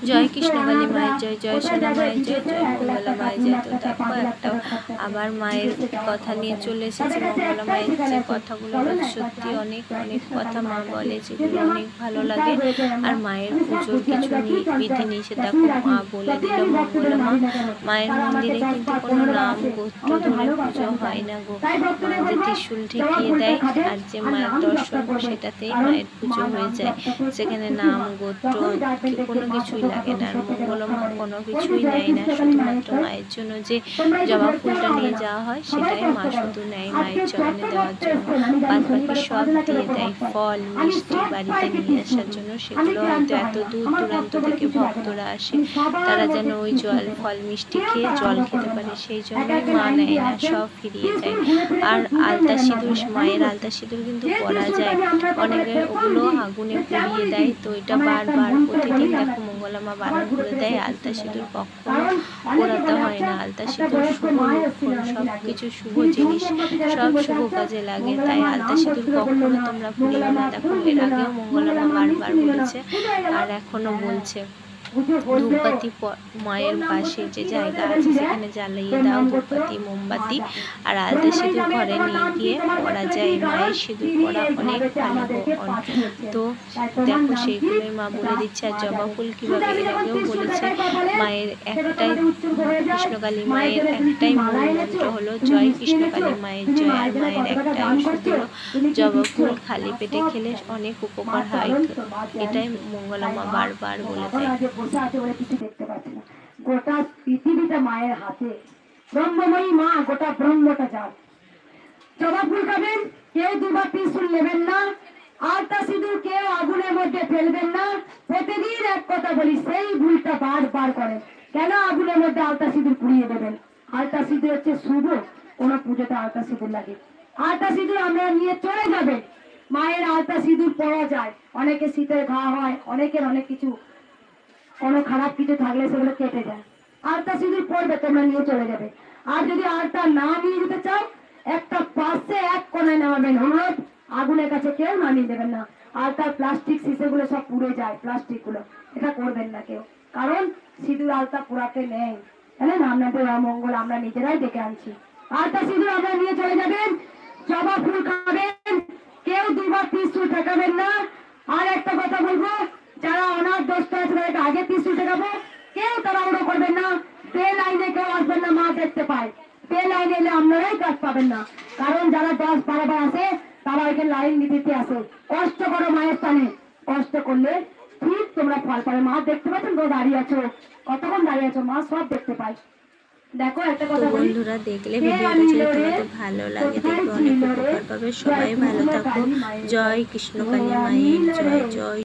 জয় কৃষ্ণকালী মায়ের জয়, জয় সোনা মায়ের জয়, জয় মঙ্গলা মায়ের জয়। তো দেখো একটা আবার মায়ের কথা নিয়ে চলে এসেছে। মঙ্গলা মায়ের যে কথাগুলো সত্যি অনেক অনেক কথা মা বলে, যেগুলো অনেক ভালো লাগে। আর মায়ের পুজোর কিছু বিধি নিষেধ দেখো মা বলে দিল। মঙ্গলা মায়ের মন্দিরে কিন্তু কোনো নাম গোত্র ধরে পুজো হয় না গো। মা যে ত্রিশূল ঠেকিয়ে দেয় আর যে মায়ের দর্শন সেটাতেই মায়ের পুজো হয়ে যায়। সেখানে নাম গোত্র কোনো কিছুই লাগে না। আর মঙ্গলা মা কোনো কিছুই নেয় না, শুধুমাত্র মায়ের জন্য যে জবা ফুলটা নিয়ে যাওয়া হয় সেটাই মা শুধু নেয় মায়ের চরণে দেওয়ার জন্য। বাদ বাকি সব দিয়ে দেয়, ফল মিষ্টি বাড়িতে নিয়ে আসার জন্য। সেগুলো হয়তো এত দূর দূরান্ত থেকে ভক্তরা আসে, তারা যেন ওই জল ফল মিষ্টি খেয়ে জল খেতে পারে, সেই জন্যই মা নেয় না, সব ফিরিয়ে দেয়। আর আলতা সিঁদুর, মায়ের আলতা সিঁদুর কিন্তু পরা যায়, অনেকে ওগুলো আগুনে পুড়িয়ে দেয়। তো এটা বারবার প্রতিদিন দেখো মঙ্গলা মা বারণ করে দেয়, আলতা সিঁদুর কখনো পোড়াতে হয় না। আলতা সিঁদুর শুভ লক্ষণ, সব কিছু শুভ জিনিস, সব শুভ কাজে লাগে, তাই আলতা সিঁদুর কখনো তোমরা পুড়িও না। দেখো এর আগেও মঙ্গলা মা বারবার বলেছে আর এখনো বলছে। ধূপবাতি মায়ের পাশে যে জায়গা আছে সেখানে জ্বালিয়ে দাও, ধূপবাতি মোমবাতি। আর আলতা সিঁদুর ঘরে নিয়ে গিয়ে পরা যায়, মায়ের সিঁদুর পরা অনেক ভালো। তো দেখো সেইগুলোই মা বলে দিচ্ছে। আর জবা ফুল কীভাবে, এর আগেও বলেছে। মায়ের একটাই, কৃষ্ণকালী মায়ের একটাই মূল মন্ত্র হলো জয় কৃষ্ণকালী মায়ের জয়। আর মায়ের একটাই ওষুধ হলো জবা ফুল খালি পেটে খেলে অনেক উপকার হয়, এটাই মঙ্গলা মা বারবার বলে দেয়। বসে আছে বলে কিছু দেখতে পাচ্ছি না, গোটা পৃথিবীটা মায়ের হাতে। ব্রহ্মময়ী মা, গোটা ব্রহ্মটা যার। জবা ফুল খাবেন, কেউ দুবার ত্রিশূল নেবেন না, আলতা সিঁদুর কেউ আগুনের মধ্যে ফেলবেন না। প্রতিদিন এক কথা বলি, সেই ভুলটা বারবার করেন কেন? আগুনের মধ্যে আলতা সিঁদুর পুড়িয়ে দেবেন। আলতা সিঁদুর হচ্ছে শুভ, কোন পুজোতে আলতা সিঁদুর লাগে। আলতা সিঁদুর আমরা নিয়ে চলে যাবেন। মায়ের আলতা সিঁদুর পরা যায়, অনেকে শীতের ঘা হয়, অনেকের অনেক কিছু, কোনো খারাপ কিছু থাকলে সেগুলো কেটে যায়। আলতা সিঁদুর পরবে, তোমরা নিয়ে চলে যাবে। আর যদি আলতা না নিয়ে যেতে চাও, একটা পাশে এক কোণায় নামাবেন, হলুদ আগুনের কাছে কেউ নামিয়ে দেবেন না। আলতার প্লাস্টিক শিশেগুলো সব পুড়ে যায়, প্লাস্টিক গুলো, এটা করবেন না কেউ, কারণ সিঁদুর আলতা পোড়াতে নেই, জানেন? আপনাদের অমঙ্গল আমরা নিজেরাই ডেকে আনছি। আলতা সিঁদুর আমরা নিয়ে চলে যাবেন। জবা ফুল খাবেন, কেউ দুবার ত্রিশূল ঠেকাবেন না। আর একটা কথা বলবো, যারা অনাথ দোস্ত আছে তাদেরকে আগে ত্রিশূল ঠেকাবো, কেউ তাড়াহুড়ো করবেন না। পে লাইনে কেউ আসবেন না, মা দেখতে পায়। পে লাইনে এলে আপনারাই কাজ পাবেন না, কারণ যারা 10-12 আসে তারা এখানে লাইন দিতে আসে। কষ্ট করো মায়ের স্থানে, কষ্ট করলে ঠিক তোমরা ফল পাবে। মা দেখতে পাচ্ছেন তো, দাঁড়িয়ে আছো, কতক্ষণ দাঁড়িয়ে আছো, মা সব দেখতে পাই। দেখো একটা কথা বলি, বন্ধুরা দেখলে ভিডিওটা যদি তোমাদের ভালো লাগে, দেখবে অনেক উপকার পাবে। সবাই ভালো থাকো। জয় কৃষ্ণকালী মায়ের জয়, জয়।